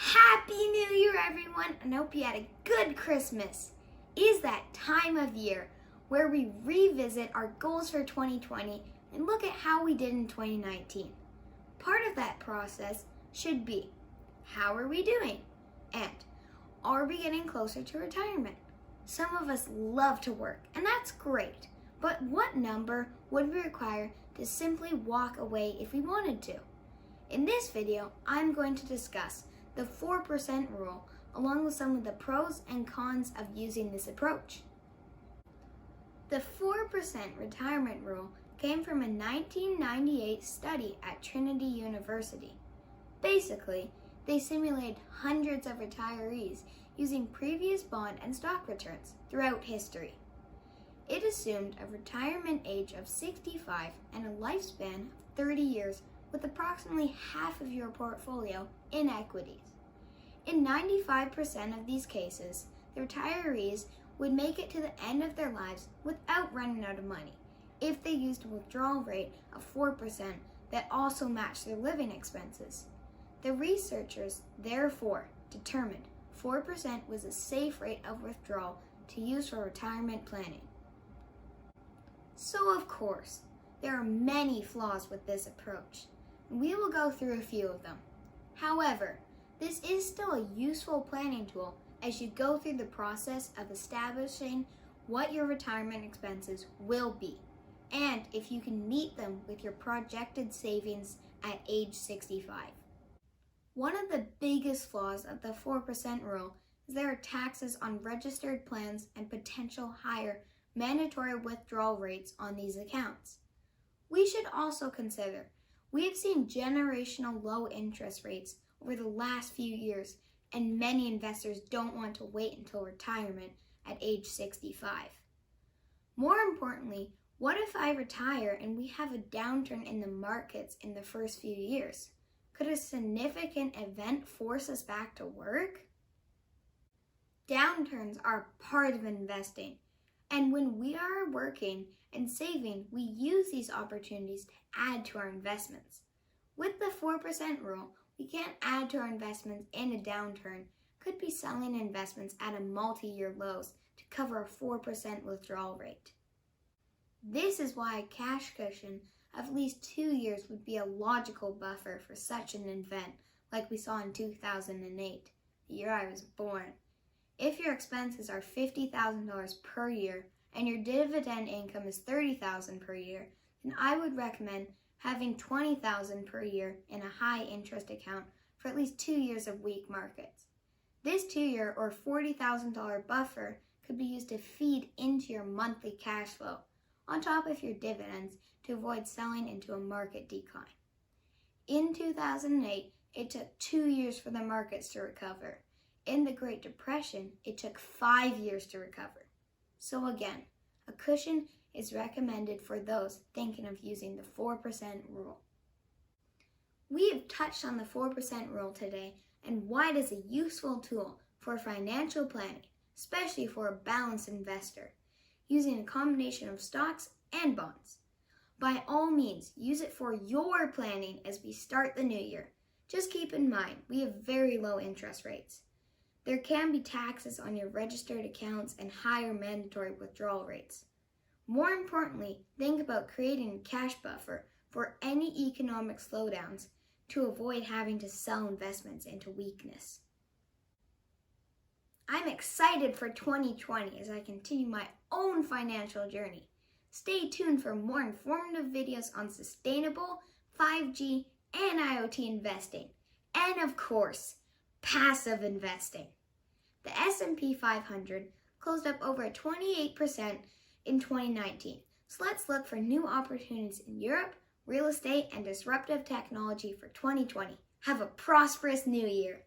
Happy New Year, everyone, and hope you had a good Christmas. It is that time of year where we revisit our goals for 2020 and look at how we did in 2019. Part of that process should be, how are we doing? And are we getting closer to retirement? Some of us love to work, and that's great, but what number would we require to simply walk away if we wanted to? In this video, I'm going to discuss the 4% rule, along with some of the pros and cons of using this approach. The 4% retirement rule came from a 1998 study at Trinity University. Basically, they simulated hundreds of retirees using previous bond and stock returns throughout history. It assumed a retirement age of 65 and a lifespan of 30 years with approximately half of your portfolio in equities. In 95% of these cases, the retirees would make it to the end of their lives without running out of money if they used a withdrawal rate of 4% that also matched their living expenses. The researchers therefore determined 4% was a safe rate of withdrawal to use for retirement planning. So of course, there are many flaws with this approach. We will go through a few of them. However, this is still a useful planning tool as you go through the process of establishing what your retirement expenses will be, and if you can meet them with your projected savings at age 65. One of the biggest flaws of the 4% rule is there are taxes on registered plans and potential higher mandatory withdrawal rates on these accounts. We should also consider we have seen generational low interest rates over the last few years, and many investors don't want to wait until retirement at age 65. More importantly, what if I retire and we have a downturn in the markets in the first few years? Could a significant event force us back to work? Downturns are part of investing, and when we are working and saving, we use these opportunities to add to our investments. With the 4% rule, we can't add to our investments in a downturn, could be selling investments at a multi-year lows to cover a 4% withdrawal rate. This is why a cash cushion of at least 2 years would be a logical buffer for such an event like we saw in 2008, the year I was born. If your expenses are $50,000 per year and your dividend income is $30,000 per year, then I would recommend having $20,000 per year in a high interest account for at least 2 years of weak markets. This 2-year or $40,000 buffer could be used to feed into your monthly cash flow, on top of your dividends, to avoid selling into a market decline. In 2008, it took 2 years for the markets to recover. In the Great Depression, it took 5 years to recover. So again, a cushion is recommended for those thinking of using the 4% rule. We have touched on the 4% rule today and why it is a useful tool for financial planning, especially for a balanced investor, using a combination of stocks and bonds. By all means, use it for your planning as we start the new year. Just keep in mind, we have very low interest rates. There can be taxes on your registered accounts and higher mandatory withdrawal rates. More importantly, think about creating a cash buffer for any economic slowdowns to avoid having to sell investments into weakness. I'm excited for 2020 as I continue my own financial journey. Stay tuned for more informative videos on sustainable, 5G, and IoT investing. And of course, passive investing. The S&P 500 closed up over 28% in 2019. So let's look for new opportunities in Europe, real estate, and disruptive technology for 2020. Have a prosperous new year.